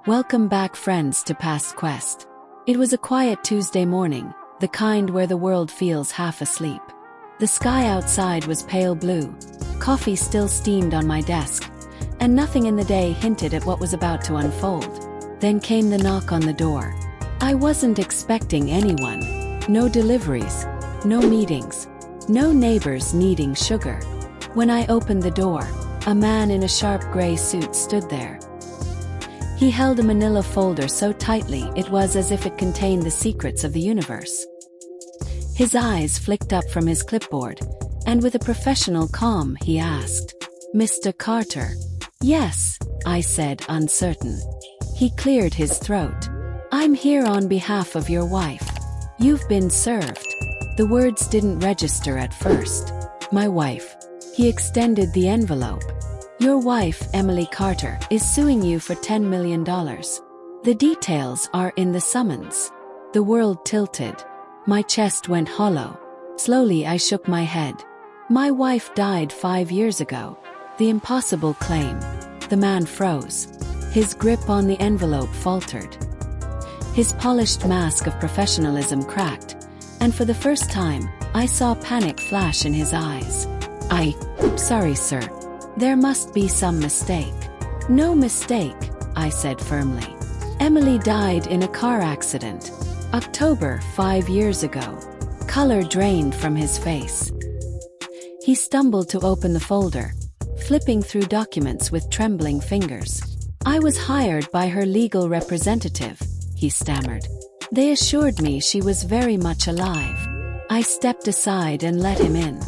Welcome back, friends, to PastQuest. It was a quiet Tuesday morning, the kind where the world feels half asleep. The sky outside was pale blue, coffee still steamed on my desk, and nothing in the day hinted at what was about to unfold. Then came the knock on the door. I wasn't expecting anyone. No deliveries, no meetings, no neighbors needing sugar. When I opened the door, a man in a sharp gray suit stood there. He held a manila folder so tightly it was as if it contained the secrets of the universe. His eyes flicked up from his clipboard, and with a professional calm he asked, "Mr. Carter?" "Yes," I said, uncertain. He cleared his throat. "I'm here on behalf of your wife. You've been served." The words didn't register at first. "My wife." He extended the envelope. "Your wife, Emily Carter, is suing you for $10 million. The details are in the summons." The world tilted. My chest went hollow. Slowly I shook my head. "My wife died 5 years ago." The impossible claim. The man froze. His grip on the envelope faltered. His polished mask of professionalism cracked, and for the first time, I saw panic flash in his eyes. Sorry, sir. There must be some mistake." "No mistake," I said firmly. "Emily died in a car accident. October 5 years ago." Color drained from his face. He stumbled to open the folder, flipping through documents with trembling fingers. "I was hired by her legal representative," he stammered. "They assured me she was very much alive." I stepped aside and let him in.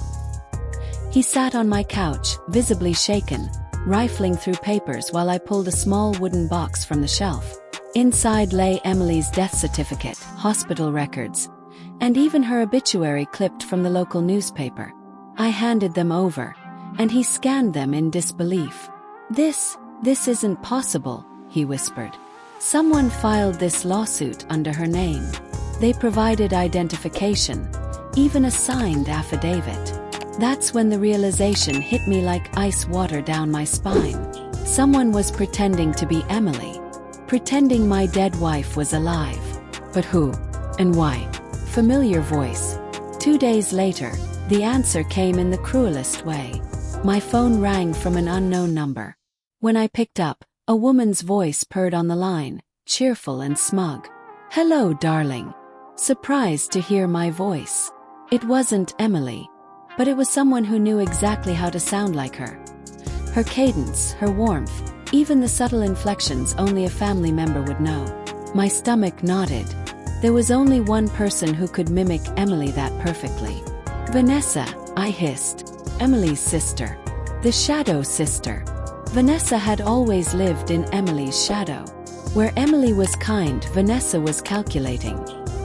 He sat on my couch, visibly shaken, rifling through papers while I pulled a small wooden box from the shelf. Inside lay Emily's death certificate, hospital records, and even her obituary clipped from the local newspaper. I handed them over, and he scanned them in disbelief. This isn't possible," he whispered. "Someone filed this lawsuit under her name. They provided identification, even a signed affidavit." That's when the realization hit me like ice water down my spine. Someone was pretending to be Emily. Pretending my dead wife was alive. But who? And why? Familiar voice. 2 days later, the answer came in the cruelest way. My phone rang from an unknown number. When I picked up, a woman's voice purred on the line, cheerful and smug. "Hello, darling." Surprised to hear my voice. It wasn't Emily, but it was someone who knew exactly how to sound like her. Her cadence, her warmth, even the subtle inflections only a family member would know. My stomach knotted. There was only one person who could mimic Emily that perfectly. "Vanessa," I hissed. Emily's sister. The shadow sister. Vanessa had always lived in Emily's shadow. Where Emily was kind, Vanessa was calculating.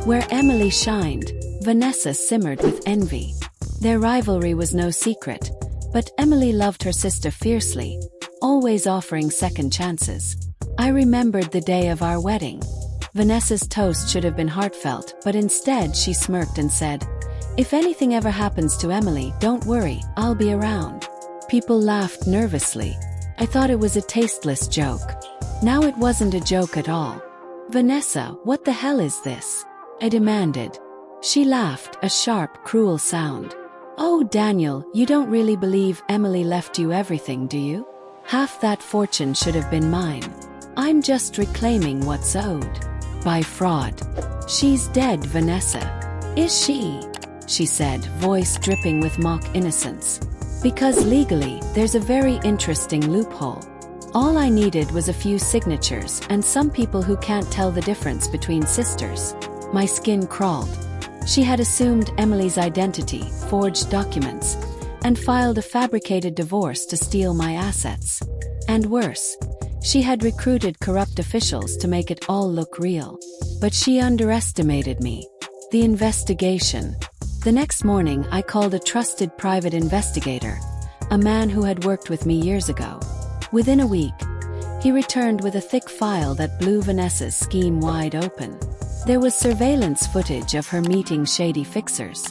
Where Emily shined, Vanessa simmered with envy. Their rivalry was no secret, but Emily loved her sister fiercely, always offering second chances. I remembered the day of our wedding. Vanessa's toast should have been heartfelt, but instead she smirked and said, "If anything ever happens to Emily, don't worry, I'll be around." People laughed nervously. I thought it was a tasteless joke. Now it wasn't a joke at all. "Vanessa, what the hell is this?" I demanded. She laughed, a sharp, cruel sound. "Oh, Daniel, you don't really believe Emily left you everything, do you? Half that fortune should have been mine. I'm just reclaiming what's owed. By fraud." "She's dead, Vanessa." "Is she?" she said, voice dripping with mock innocence. "Because legally, there's a very interesting loophole. All I needed was a few signatures and some people who can't tell the difference between sisters." My skin crawled. She had assumed Emily's identity, forged documents, and filed a fabricated divorce to steal my assets. And worse, she had recruited corrupt officials to make it all look real. But she underestimated me. The investigation. The next morning, I called a trusted private investigator, a man who had worked with me years ago. Within a week, he returned with a thick file that blew Vanessa's scheme wide open. There was surveillance footage of her meeting shady fixers,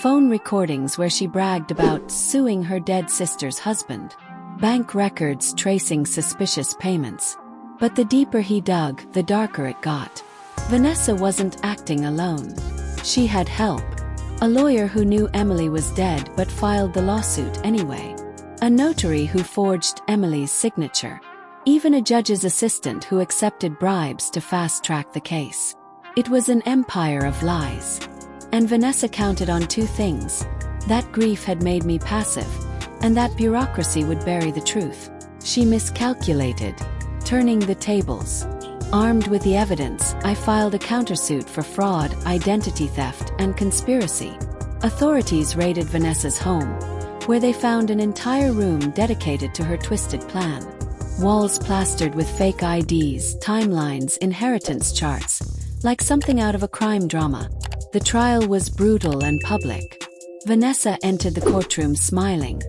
phone recordings where she bragged about suing her dead sister's husband, bank records tracing suspicious payments. But the deeper he dug, the darker it got. Vanessa wasn't acting alone. She had help. A lawyer who knew Emily was dead but filed the lawsuit anyway. A notary who forged Emily's signature. Even a judge's assistant who accepted bribes to fast-track the case. It was an empire of lies. And Vanessa counted on two things. That grief had made me passive, and that bureaucracy would bury the truth. She miscalculated, turning the tables. Armed with the evidence, I filed a countersuit for fraud, identity theft, and conspiracy. Authorities raided Vanessa's home, where they found an entire room dedicated to her twisted plan. Walls plastered with fake IDs, timelines, inheritance charts, like something out of a crime drama. The trial was brutal and public. Vanessa entered the courtroom smiling,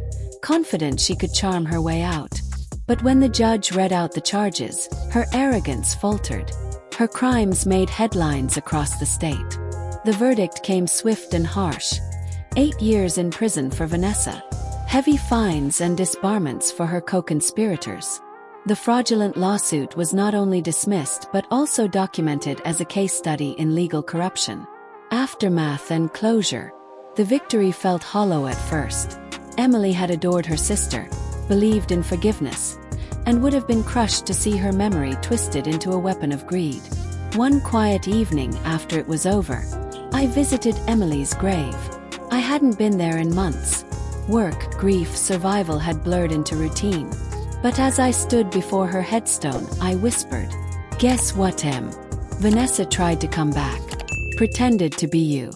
confident she could charm her way out. But when the judge read out the charges, her arrogance faltered. Her crimes made headlines across the state. The verdict came swift and harsh. 8 years in prison for Vanessa. Heavy fines and disbarments for her co-conspirators. The fraudulent lawsuit was not only dismissed but also documented as a case study in legal corruption. Aftermath and closure. The victory felt hollow at first. Emily had adored her sister, believed in forgiveness, and would have been crushed to see her memory twisted into a weapon of greed. One quiet evening after it was over, I visited Emily's grave. I hadn't been there in months. Work, grief, survival had blurred into routine. But as I stood before her headstone, I whispered, "Guess what, Em? Vanessa tried to come back. Pretended to be you.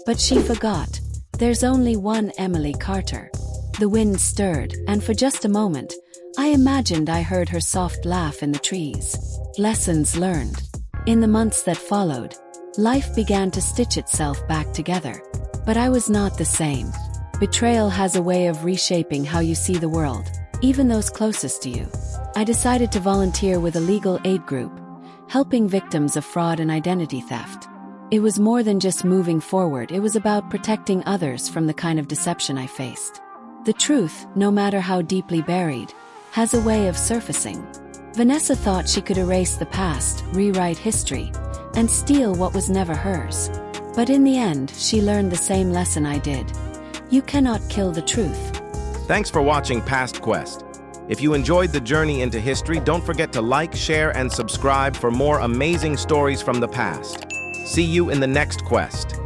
But she forgot. There's only one Emily Carter." The wind stirred, and for just a moment, I imagined I heard her soft laugh in the trees. Lessons learned. In the months that followed, life began to stitch itself back together. But I was not the same. Betrayal has a way of reshaping how you see the world, even those closest to you. I decided to volunteer with a legal aid group, helping victims of fraud and identity theft. It was more than just moving forward, it was about protecting others from the kind of deception I faced. The truth, no matter how deeply buried, has a way of surfacing. Vanessa thought she could erase the past, rewrite history, and steal what was never hers. But in the end, she learned the same lesson I did. You cannot kill the truth. Thanks for watching PastQuest. If you enjoyed the journey into history, don't forget to like, share, and subscribe for more amazing stories from the past. See you in the next quest.